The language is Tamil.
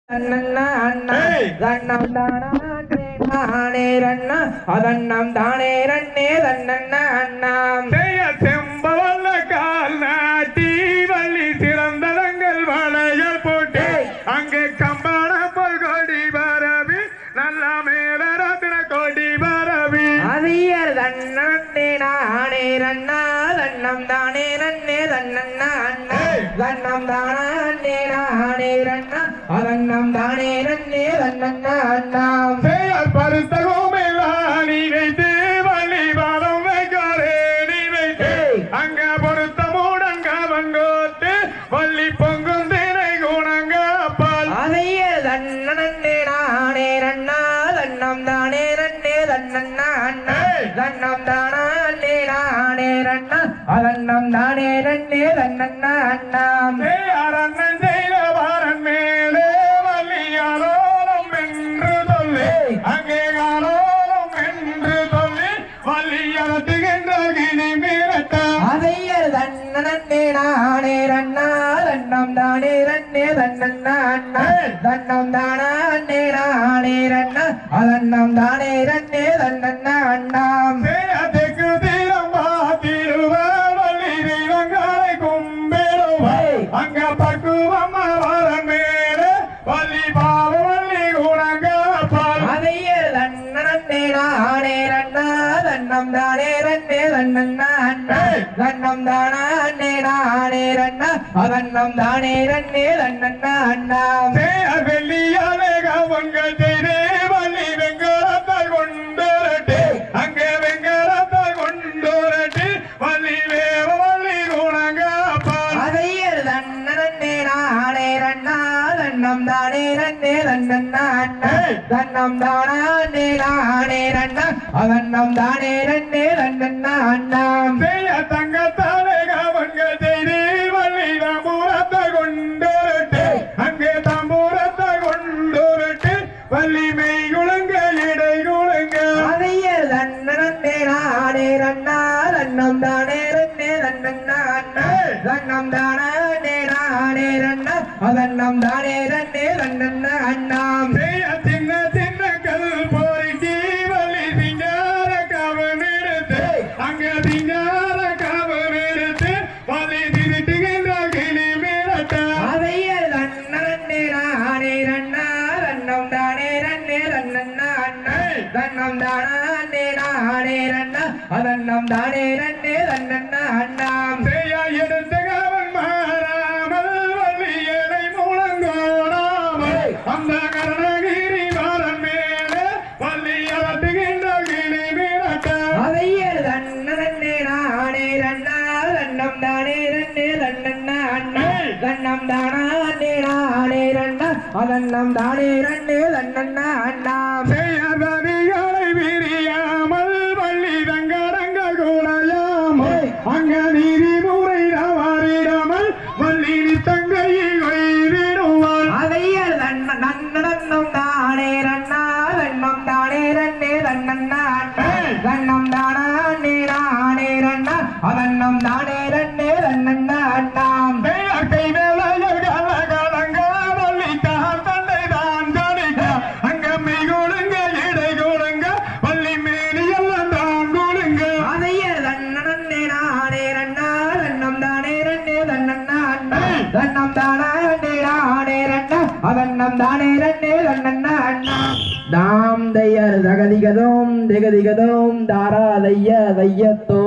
தன்னம் தானே ரண்ணா அதன்னம் தானே ரண்ணே தன்னண்ணா அண்ணாம் செம்பவல்ல கால் நாட்டி வள்ளி சிறந்தடங்கள் வளையல் போட்டு அங்கே கம்பான போல் கொடி பரவி நல்ல மேல ரத்ன கொடி பரவி அதியர் தன்னே நானே ரண்ணா தன்னம் தானே ரண்ணே தன்னண்ணா அண்ணா தன்னம் தானே நானே ரண்ணா அதன்னம் தானே ரண்ணே தன்னண்ணா அண்ணாம் பருத்தகோமே நீ வைத்து வள்ளி பாதம் வைக்காரே நீ வைத்து அங்க பொருத்த மூடங்க வங்கோத்து வள்ளி பொங்கும் தினை குணங்க பால் அதியர் தன்னே நானே ரண்ணா தன்னம் தானே ரண்ணே தன்னண்ணா அண்ணா தன்னம் தானே நானே ரண்ணா அதன்னம் தானே ரண்ணே தன்னண்ணா அண்ணாம் அரண்ணன் செய்த வாரன் மேலே வள்ளியாரோலம் என்று சொல்லி அங்கே காலோலம் என்று சொல்லி வள்ளியத்துகின்ற கிளி மீறட்ட அதையர் தன்னே நானே ரண்ணா தன்னம் தானே ரண்ணே தன்னண்ணா அண்ணா தன்னம் தானே நானே ரண்ணா அதன்னம் தானே ரண்ணே தன்னண்ணா அண்ணாம் தெற்கு தீரம் திருவார் வள்ளி தெய்வங்களை கும்பிடுவார் அங்க பக்குவம் வாரன் மேலே வள்ளி பாவ வள்ளி குணங்க பால் அதையர் தன்னே நானே ரண்ணா தன்னம் தானே ரண்ணே தன்னண்ணா அண்ணா தன்னம் தானே நானே ரண்ணா அதன்னம் தானே ரண்ணே தன்னண்ணா அண்ணாம் வெள்ளியாலே கவங்கள் செய்தே வள்ளி வெங்கலத்தால் கொண்டோரட்டு அங்கே வெங்கலத்தால் கொண்டோரட்டு வள்ளி வேவ வள்ளி குணங்க பால் அதையர் தன்னே நானே ரண்ணா தன்னம் தானே ரண்ணே தன்னண்ணா அண்ணா தன்னம் தானே நானே ரண்ணா அதன்னம் தானே ரண்ணே தன்னண்ணா அண்ணாம் தங்கத்தாலே கவங்கள் செய்தே வள்ளி தாம்பூரத்தை கொண்டோரட்டு அங்கே தாம்பூரத்தை கொண்டோரட்டு வள்ளி மெய் குழுங்க இடை குழுங்க அதையர் தன்னே நானே ரண்ணா தன்னம் தானே ரண்ணே தன்னண்ணா அண்ணா தன்னம் தானே நானே ரண்ணா அதன்னம் தானே ரண்ணே தன்னண்ணா அண்ணாம் சின்ன சின்ன கல் போரிக்கு வள்ளி சிங்கார கவன் எடுத்து அங்க சிங்கார கவன் எடுத்து வள்ளி திருட்டுகின்ற கிளி மீறட்ட அதையர் தன்னே நானே ரண்ணா தன்னம் தானே ரண்ணே தன்னண்ணா அண்ணா தன்னம் தானே நானே ரண்ணா அதன்னம் தானே ரண்ணே தன்னண்ணா அண்ணாம் எடுத்த கவன் மாறாமல் வள்ளியலை முழங்கோடாமல் அந்த கருணகிரி மாறன் மேலே வள்ளி அலட்டுகின்ற கிளி மீறட்ட அதையர் தன்னே நானே ரண்ணா தன்னம் தானே ரண்ணே தன்னண்ணா அண்ணா தன்னம் தானே நானே ரண்ணா அதன்னம் தானே ரண்ணே தன்னண்ணா அண்ணாம் செய்யாதடிகளை விரியாமல் வள்ளி தங்கடங்க கூடையாமல் அங்க நீதிமுறை தவறிடாமல் வள்ளி தங்கையை வைதிடுவாள் அதையர் தன்னம் தானே ரண்ணா தன்னம் தானே ரண்ணே தன்னண்ணா அண்ணா தன்னம் தானே நானே ரண்ணா அதன்னம் தானே ரண்ணே தன்னண்ணா அண்ணாம் கை வேலையில் கலகலங்க வள்ளி தான் தந்தை தான் ஜடிக்க அங்க மெய் கொடுங்க இடை கொடுங்க வள்ளி மேலி எல்லாம் தான் கொடுங்க அதையர் தன்னே நானே ரண்ணா தன்னம் தானே ரண்ணே தன்னண்ணா அண்ணா தன்னம் தானே நானே ரண்ணா அதன்னம் தானே ரண்ணே தன்னண்ணா அண்ணா தாம் தையர் தகதிகதோம் திகதிகதோம் தாரா தைய தையத்தோ